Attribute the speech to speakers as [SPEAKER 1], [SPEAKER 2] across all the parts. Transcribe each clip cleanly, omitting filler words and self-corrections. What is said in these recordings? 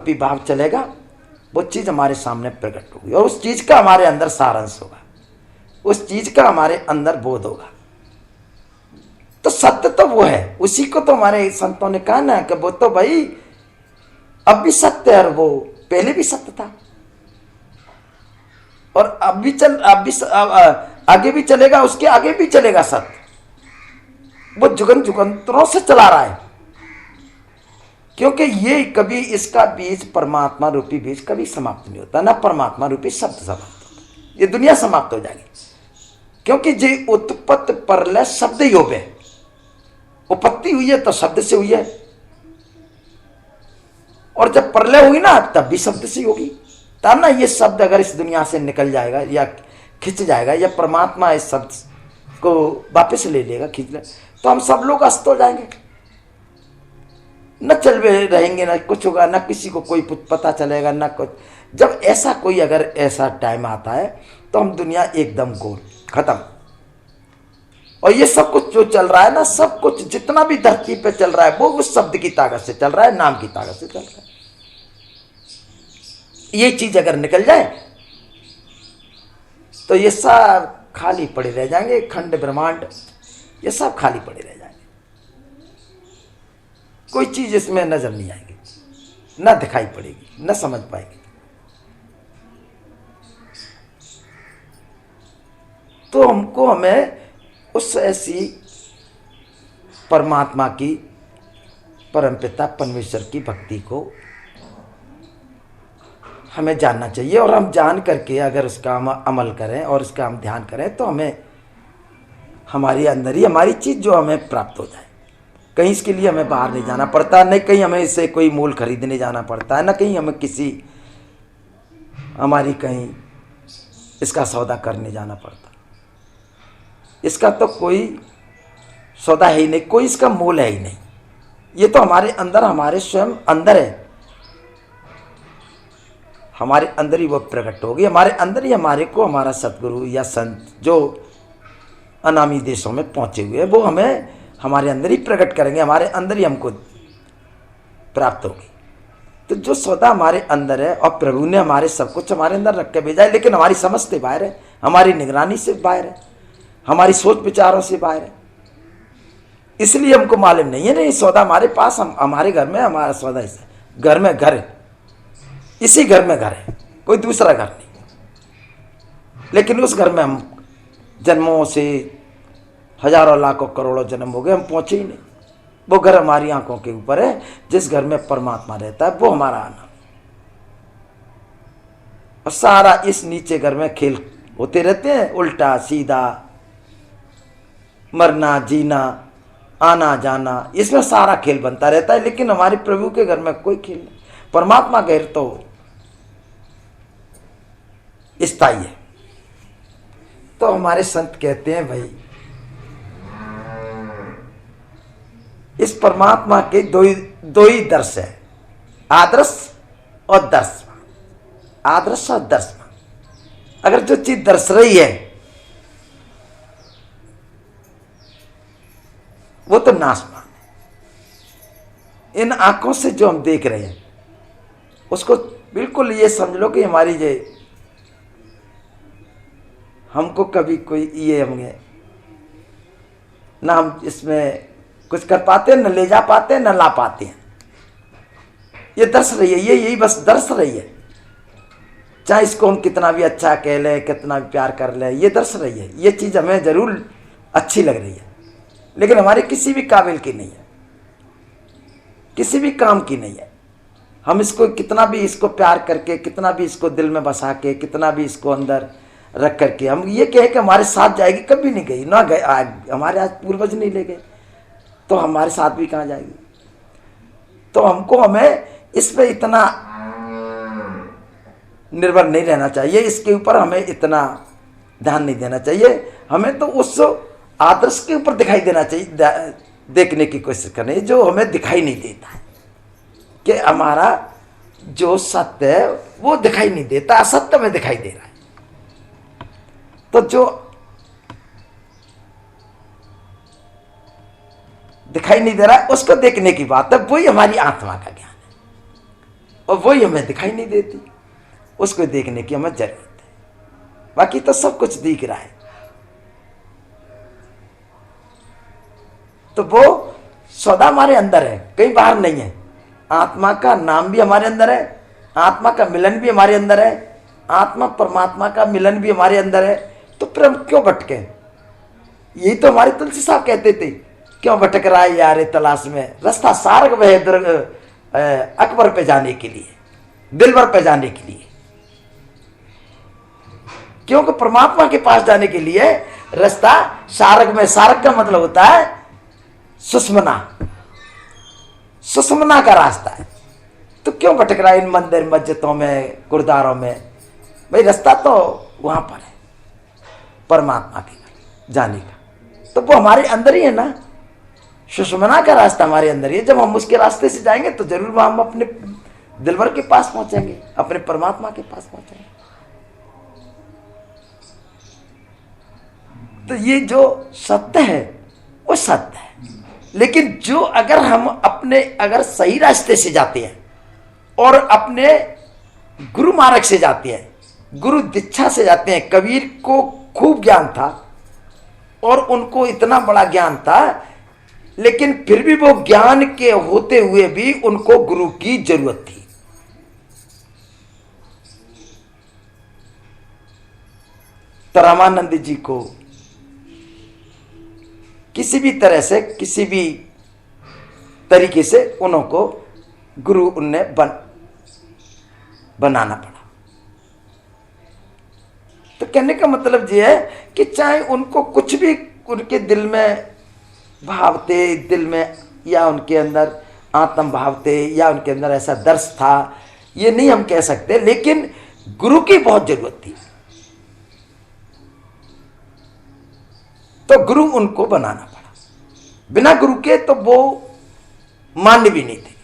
[SPEAKER 1] रूपी भाव चलेगा, वो चीज हमारे सामने प्रकट होगी और उस चीज का हमारे अंदर सारांश होगा, उस चीज का हमारे अंदर बोध होगा। तो सत्य तो वो है, उसी को तो हमारे संतों ने कहा ना कि वो तो भाई अब भी सत्य है और वो पहले भी सत्य था और अब भी आगे भी चलेगा, उसके आगे भी चलेगा सत्य। वो जुगंतरों से चला रहा है, क्योंकि ये कभी इसका बीज परमात्मा रूपी बीज कभी समाप्त नहीं होता, ना परमात्मा रूपी शब्द समाप्त होता। ये दुनिया समाप्त हो जाएगी, क्योंकि जे उत्पत्ति परलय शब्द योग है। उपत्ति हुई है तो शब्द से हुई है, और जब प्रलय हुई ना तब भी शब्द से होगी। तब ना ये शब्द अगर इस दुनिया से निकल जाएगा या खिंच जाएगा, या परमात्मा इस शब्द को वापस ले लेगा, खींच ले, तो हम सब लोग अस्त हो जाएंगे, न चल रहेंगे, न कुछ होगा, न किसी को कोई पता चलेगा, न कुछ। जब ऐसा कोई अगर ऐसा टाइम आता है तो हम दुनिया एकदम गोल खत्म। और ये सब कुछ जो चल रहा है ना, सब कुछ जितना भी धरती पे चल रहा है वो उस शब्द की ताकत से चल रहा है, नाम की ताकत से चल रहा है। ये चीज अगर निकल जाए तो ये सब खाली पड़े रह जाएंगे, खंड ब्रह्मांड ये सब खाली पड़े रह जाएंगे, कोई चीज इसमें नजर नहीं आएगी, ना दिखाई पड़ेगी, ना समझ पाएगी। तो हमें उस ऐसी परमात्मा की, परमपिता परमेश्वर की भक्ति को हमें जानना चाहिए, और हम जान करके अगर उसका हम अमल करें और उसका हम ध्यान करें तो हमें हमारी अंदर ही हमारी चीज जो हमें प्राप्त हो जाए। कहीं इसके लिए हमें बाहर नहीं जाना पड़ता, न कहीं हमें इससे कोई मूल खरीदने जाना पड़ता है, न कहीं हमें किसी हमारी कहीं इसका सौदा करने जाना पड़ता। इसका तो कोई सौदा है ही नहीं, कोई इसका मोल है ही नहीं। ये तो हमारे अंदर, हमारे स्वयं अंदर है, हमारे अंदर ही वो प्रकट होगी, हमारे अंदर ही हमारे को हमारा सतगुरु या संत जो अनामी देशों में पहुंचे हुए हैं वो हमें हमारे अंदर ही प्रकट करेंगे, हमारे अंदर ही हमको प्राप्त होगी। तो जो सौदा हमारे अंदर है और प्रभु ने हमारे सब कुछ हमारे अंदर रख के भेजा है, लेकिन हमारी समझ से बाहर है, हमारी निगरानी से बाहर है, हमारी सोच विचारों से बाहर है, इसलिए हमको मालूम नहीं है। नहीं, सौदा हमारे पास, हमारे घर में हमारा सौदा इस घर में घर है, इसी घर में घर है, कोई दूसरा घर नहीं। लेकिन उस घर में हम जन्मों से हजारों लाखों करोड़ों जन्म हो गए, हम पहुंचे ही नहीं। वो घर हमारी आंखों के ऊपर है, जिस घर में परमात्मा रहता है वो हमारा आना। और सारा इस नीचे घर में खेल होते रहते हैं, उल्टा सीधा, मरना जीना, आना जाना, इसमें सारा खेल बनता रहता है। लेकिन हमारे प्रभु के घर में कोई खेल नहीं, परमात्मा घर तो स्थायी है। तो हमारे संत कहते हैं भाई, इस परमात्मा के दो ही दर्श है, आदर्श और दर्शमान। आदर्श और दर्शमान, अगर जो चीज दर्श रही है वो तो नाशमान है। इन आंखों से जो हम देख रहे हैं उसको बिल्कुल ये समझ लो कि हमारी जे हमको कभी ये होंगे ना, हम इसमें कुछ कर पाते हैं, न ले जा पाते हैं, न ला पाते हैं। ये दर्श रही है, यही बस दर्श रही है। चाहे इसको हम कितना भी अच्छा कह लें, कितना भी प्यार कर लें, ये दर्श रही है। ये चीज हमें जरूर अच्छी लग रही है, लेकिन हमारे किसी भी काबिल की नहीं है, किसी भी काम की नहीं है। हम इसको कितना भी इसको प्यार करके, कितना भी इसको दिल में बसा के, कितना भी इसको अंदर रख करके हम ये कहें कि हमारे साथ जाएगी, कभी नहीं गई, ना गए, हमारे आज पूर्वज नहीं ले गए तो हमारे साथ भी कहाँ जाएगी। तो हमें इस पे इतना निर्भर नहीं रहना चाहिए, इसके ऊपर हमें इतना ध्यान नहीं देना चाहिए। हमें तो उस आदर्श के ऊपर दिखाई देना चाहिए, देखने की कोशिश करनी जो हमें दिखाई नहीं देता है, कि हमारा जो सत्य है वो दिखाई नहीं देता, असत्य में दिखाई दे रहा है। तो जो दिखाई नहीं दे रहा है उसको देखने की बात है, वही हमारी आत्मा का ज्ञान है। और वही हमें दिखाई नहीं देती, उसको देखने की हमें जरूरत है। बाकी तो सब कुछ दिख रहा है। तो वो सौदा हमारे अंदर है, कहीं बाहर नहीं है। आत्मा का नाम भी हमारे अंदर है, आत्मा का मिलन भी हमारे अंदर है, आत्मा परमात्मा का मिलन भी हमारे अंदर है। तो फिर हम क्यों भटके? यही तो हमारे तुलसी साहब कहते थे, क्यों भटक रहा है यारे तलाश में, रास्ता सार्ग वह अकबर पे जाने के लिए, दिलबर पे जाने के लिए। क्योंकि परमात्मा के पास जाने के लिए रास्ता सारग में, सारग का मतलब होता है सुषमना, सुषमना का रास्ता है। तो क्यों भटक रहा है इन मंदिर मस्जिदों में, गुरुद्वारों में? भाई रास्ता तो वहां पर है परमात्मा के जाने का, तो वो हमारे अंदर ही है ना। सुषमना का रास्ता हमारे अंदर ही है। जब हम उसके रास्ते से जाएंगे तो जरूर हम अपने दिलवर के पास पहुंचेंगे, अपने परमात्मा के पास पहुंचेंगे। तो ये जो सत्य है वो सत्य है, लेकिन जो अगर हम अपने अगर सही रास्ते से जाते हैं और अपने गुरु मार्ग से जाते हैं, गुरु दीक्षा से जाते हैं। कबीर को खूब ज्ञान था और उनको इतना बड़ा ज्ञान था, लेकिन फिर भी वो ज्ञान के होते हुए भी उनको गुरु की जरूरत थी। तो रामानंद जी को किसी भी तरह से, किसी भी तरीके से उनको गुरु उनने बनाना पड़ा। तो कहने का मतलब ये है कि चाहे उनको कुछ भी उनके दिल में भाव थे, दिल में या उनके अंदर आत्म भाव थे, या उनके अंदर ऐसा दर्श था, ये नहीं हम कह सकते, लेकिन गुरु की बहुत जरूरत थी। तो गुरु उनको बनाना पड़ा। बिना गुरु के तो वो मान्य भी नहीं थे।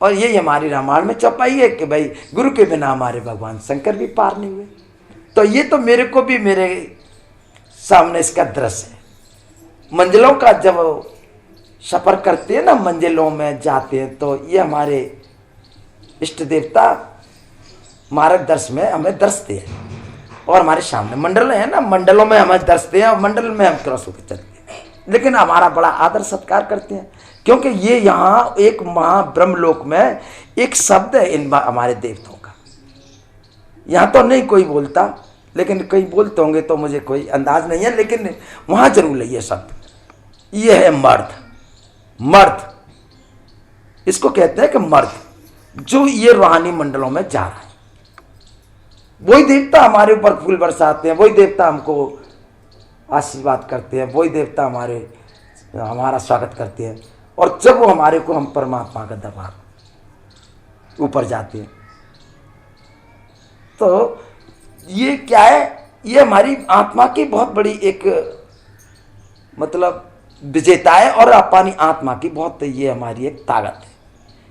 [SPEAKER 1] और यही हमारी रामायण में चौपाई है कि भाई गुरु के बिना हमारे भगवान शंकर भी पार नहीं हुए। तो ये तो मेरे को भी मेरे सामने इसका दृश्य है। मंजिलों का जब सफर करते हैं ना, मंजिलों में जाते हैं, तो ये हमारे इष्ट देवता मार्गदर्श में हमें दर्शते हैं और हमारे सामने मंडल है ना, मंडलों में हमें दर्शते हैं और मंडल में हम क्रॉस होकर चलते हैं। लेकिन हमारा बड़ा आदर सत्कार करते हैं, क्योंकि ये यहाँ एक महाब्रह्मलोक में एक शब्द है इन हमारे देवताओं का। यहाँ तो नहीं कोई बोलता, लेकिन कहीं बोलते होंगे तो मुझे कोई अंदाज नहीं है, लेकिन वहां जरूर है ये शब्द। ये है मर्द। मर्द इसको कहते हैं कि मर्द, जो ये रूहानी मंडलों में जा रहा है। वही देवता हमारे ऊपर फूल बरसाते हैं, वही देवता हमको आशीर्वाद करते हैं, वही देवता हमारा स्वागत करते हैं। और जब वो हमारे को, हम परमात्मा का दरबार ऊपर जाते हैं, तो ये क्या है? ये हमारी आत्मा की बहुत बड़ी एक मतलब विजेता है, और अपनी आत्मा की बहुत ये हमारी एक ताकत है।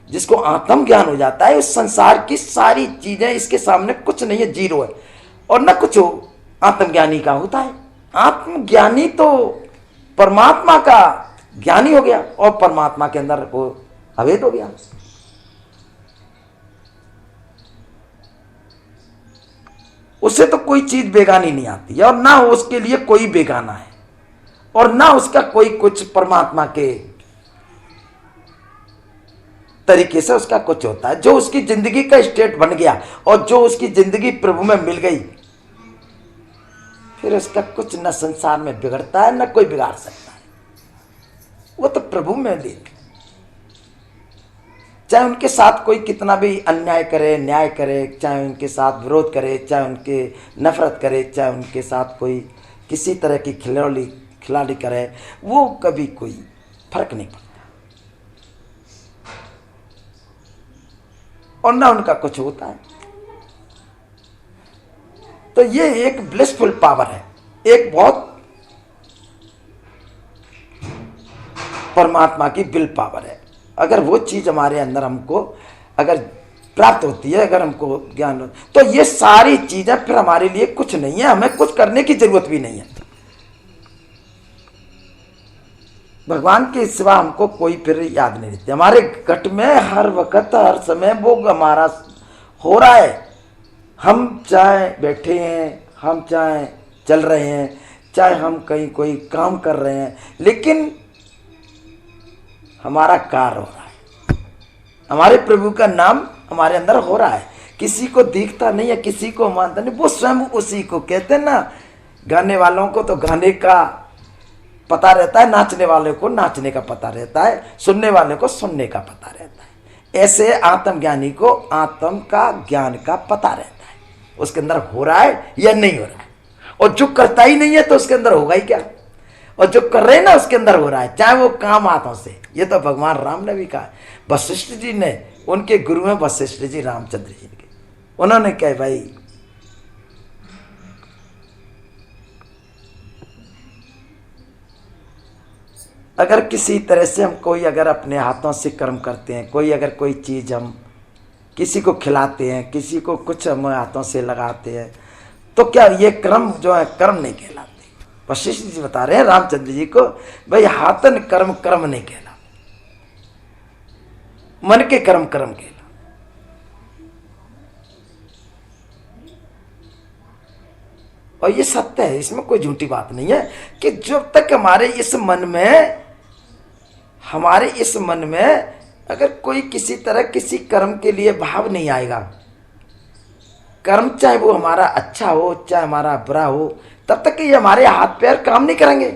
[SPEAKER 1] जिसको आत्म ज्ञान हो जाता है, इस संसार की सारी चीजें इसके सामने कुछ नहीं है, जीरो है। और न कुछ हो आत्मज्ञानी का होता है। आत्मज्ञानी तो परमात्मा का ज्ञानी हो गया, और परमात्मा के अंदर वो अभेद हो गया। उसे तो कोई चीज बेगानी नहीं आती है, और ना उसके लिए कोई बेगाना है, और ना उसका कोई कुछ परमात्मा के तरीके से उसका कुछ होता है। जो उसकी जिंदगी का स्टेट बन गया और जो उसकी जिंदगी प्रभु में मिल गई, फिर उसका कुछ न संसार में बिगड़ता है, न कोई बिगाड़ सकता है। वो तो प्रभु में लीन। चाहे उनके साथ कोई कितना भी अन्याय करे, न्याय करे, चाहे उनके साथ विरोध करे, चाहे उनके नफरत करे, चाहे उनके साथ कोई किसी तरह की खिलाड़ी करे, वो कभी कोई फर्क नहीं पड़ता, और ना उनका कुछ होता है। तो ये एक ब्लिसफुल पावर है, एक बहुत परमात्मा की विल पावर है। अगर वो चीज हमारे अंदर हमको अगर प्राप्त होती है, अगर हमको ज्ञान, तो ये सारी चीजें फिर हमारे लिए कुछ नहीं है, हमें कुछ करने की जरूरत भी नहीं है। भगवान के सिवा हमको कोई फिर याद नहीं रहती। हमारे घट में हर वक्त हर समय वो हमारा हो रहा है। हम चाहे बैठे हैं, हम चाहे चल रहे हैं, चाहे हम कहीं कोई काम कर रहे हैं, लेकिन हमारा कार्य हो रहा है। हमारे प्रभु का नाम हमारे अंदर हो रहा है। किसी को दिखता नहीं है, किसी को मानता नहीं, वो स्वयं उसी को कहते हैं ना। गाने वालों को तो गाने का पता रहता है, नाचने वाले को नाचने का पता रहता है, सुनने वाले को सुनने का पता रहता है। ऐसे आत्मज्ञानी को आत्म का ज्ञान का पता रहता है, उसके अंदर हो रहा है या नहीं हो रहा है। और जो करता ही नहीं है तो उसके अंदर होगा ही क्या। और जो कर रहे हैं ना उसके अंदर हो रहा है, चाहे वो काम हाथों से। ये तो भगवान राम ने भी कहा। वशिष्ठ जी ने, उनके गुरु हैं वशिष्ठ जी रामचंद्र जी के, उन्होंने कहा भाई अगर किसी तरह से हम कोई अगर अपने हाथों से कर्म करते हैं, कोई अगर कोई चीज़ हम किसी को खिलाते हैं, किसी को कुछ हम हाथों से लगाते हैं, तो क्या ये कर्म जो है कर्म नहीं कहलाते। वशिष्ठ जी बता रहे हैं रामचंद्र जी को, भाई हाथन कर्म कर्म नहीं कहला, मन के कर्म कर्म कहला। और ये सत्य है, इसमें कोई झूठी बात नहीं है कि जब तक हमारे इस मन में अगर कोई किसी तरह किसी कर्म के लिए भाव नहीं आएगा, कर्म चाहे वो हमारा अच्छा हो चाहे हमारा बुरा हो, तब तक कि ये हमारे हाथ पैर काम नहीं करेंगे।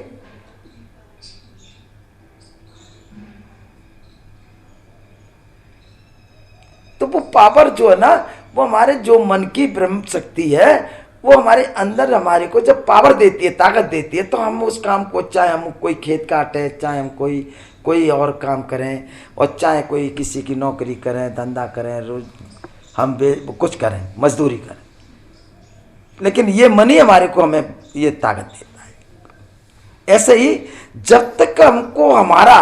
[SPEAKER 1] तो वो पावर जो है ना, वो हमारे जो मन की ब्रह्म शक्ति है, वो हमारे अंदर हमारे को जब पावर देती है, ताकत देती है, तो हम उस काम को, चाहे हम कोई खेत काटे, चाहे हम कोई और काम करें, और चाहे कोई किसी की नौकरी करें, धंधा करें, रोज हम कुछ करें, मजदूरी करें, लेकिन ये मन ही हमारे को हमें ये ताकत देता है। ऐसे ही जब तक हमको हमारा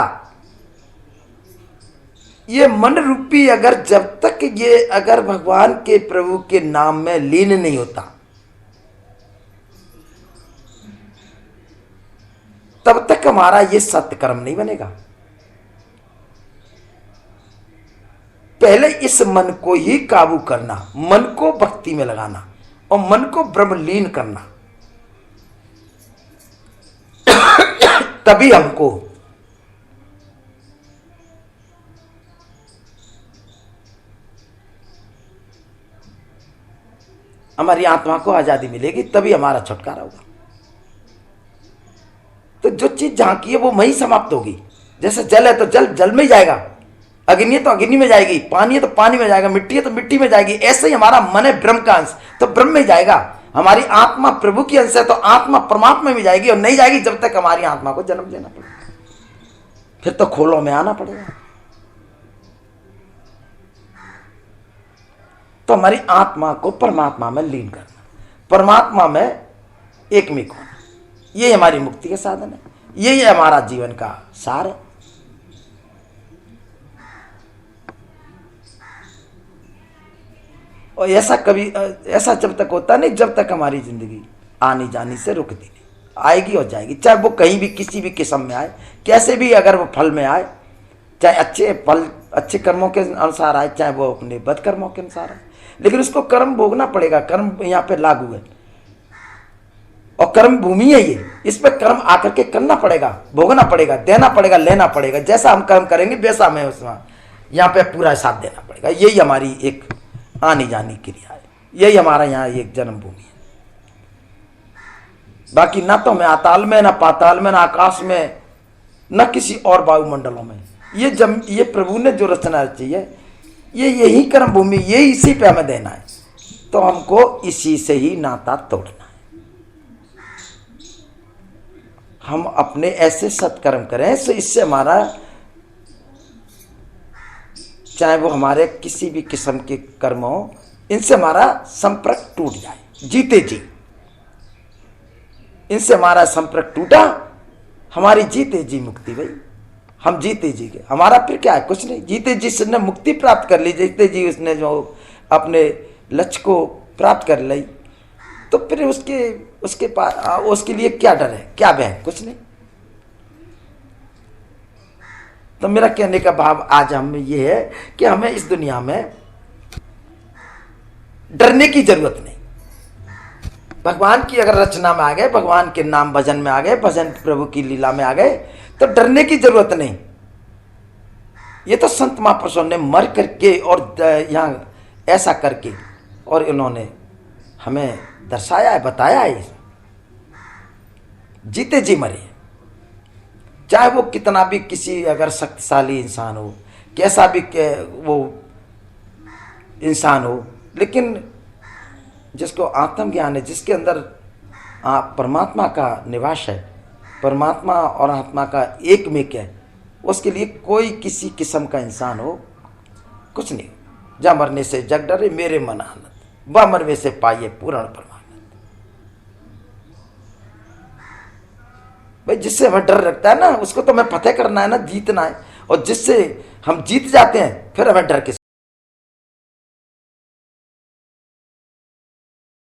[SPEAKER 1] ये मन रूपी अगर जब तक ये अगर भगवान के प्रभु के नाम में लीन नहीं होता, तब तक हमारा ये सत्य कर्म नहीं बनेगा। पहले इस मन को ही काबू करना, मन को भक्ति में लगाना और मन को ब्रह्मलीन करना, तभी हमको हमारी आत्मा को आजादी मिलेगी, तभी हमारा छुटकारा होगा। तो जो चीज जहां की है वो वहीं समाप्त होगी। जैसे जल है तो जल में ही जाएगा, अग्नि है तो अग्नि में जाएगी, पानी है तो पानी में जाएगा, मिट्टी है तो मिट्टी में जाएगी। ऐसे ही हमारा मन है ब्रह्म का अंश, तो ब्रह्म में जाएगा। हमारी आत्मा प्रभु की अंश है तो आत्मा परमात्मा में जाएगी, और नहीं जाएगी जब तक हमारी आत्मा को जन्म लेना पड़ेगा, फिर तो खोलों में आना पड़ेगा। तो हमारी आत्मा को परमात्मा में लीन करना, परमात्मा में एकमिक होना, ये हमारी मुक्ति का साधन है, यही हमारा जीवन का सार है। और ऐसा जब तक होता नहीं जब तक हमारी जिंदगी आनी जानी से रुकती नहीं, आएगी और जाएगी। चाहे वो कहीं भी किसी भी किस्म में आए, कैसे भी अगर वो फल में आए, चाहे अच्छे फल अच्छे कर्मों के अनुसार आए, चाहे वो अपने बद कर्मों के अनुसार आए, लेकिन उसको कर्म भोगना पड़ेगा। कर्म यहाँ पे लागू है और कर्म भूमि है ये, इस पर कर्म आकर के करना पड़ेगा, भोगना पड़ेगा, देना पड़ेगा, लेना पड़ेगा। जैसा हम कर्म करेंगे वैसा हमें उसमें यहाँ पे पूरा साथ देना पड़ेगा। यही हमारी एक आनी जानी क्रिया है, यही हमारा यहाँ एक जन्मभूमि है। बाकी ना तो हमें अताल में, ना पाताल में, ना आकाश में, न किसी और वायुमंडलों में। ये प्रभु ने जो रचना रची है, यही कर्म भूमि, यही इसी पे हमें देना है। तो हमको इसी से ही नाता तोड़ना है। हम अपने ऐसे सत्कर्म करें तो इससे हमारा, चाहे वो हमारे किसी भी किस्म के कर्म हो, इनसे हमारा संपर्क टूट जाए जीते जी। इनसे हमारा संपर्क टूटा, हमारी जीते जी मुक्ति भाई, हम जीते जी गए। हमारा फिर क्या है? कुछ नहीं। जीते जी उसने मुक्ति प्राप्त कर ली, जीते जी उसने जो अपने लक्ष्य को प्राप्त कर ली, तो फिर उसके लिए क्या डर है, क्या भय? कुछ नहीं। तो मेरा कहने का भाव आज हम ये है कि हमें इस दुनिया में डरने की जरूरत नहीं। भगवान की अगर रचना में आ गए, भगवान के नाम भजन में आ गए, भजन प्रभु की लीला में आ गए, तो डरने की जरूरत नहीं। ये तो संत महापुरुषों ने मर करके और यहाँ ऐसा करके और इन्होंने हमें दर्शाया है, बताया है। जीते जी मरे, चाहे वो कितना भी किसी अगर शक्तिशाली इंसान हो, कैसा भी वो इंसान हो, लेकिन जिसको आत्मज्ञान है, जिसके अंदर परमात्मा का निवास है, परमात्मा और आत्मा का एक में क्या है, उसके लिए कोई किसी किस्म का इंसान हो कुछ नहीं। जा मरने से जग डरे मेरे मन आनंद, व मरवे से पाइए पूर्ण परमानंद। भाई जिससे हमें डर लगता है ना, उसको तो हमें फतेह करना है ना, जीतना है। और जिससे हम जीत जाते हैं फिर हमें डर किस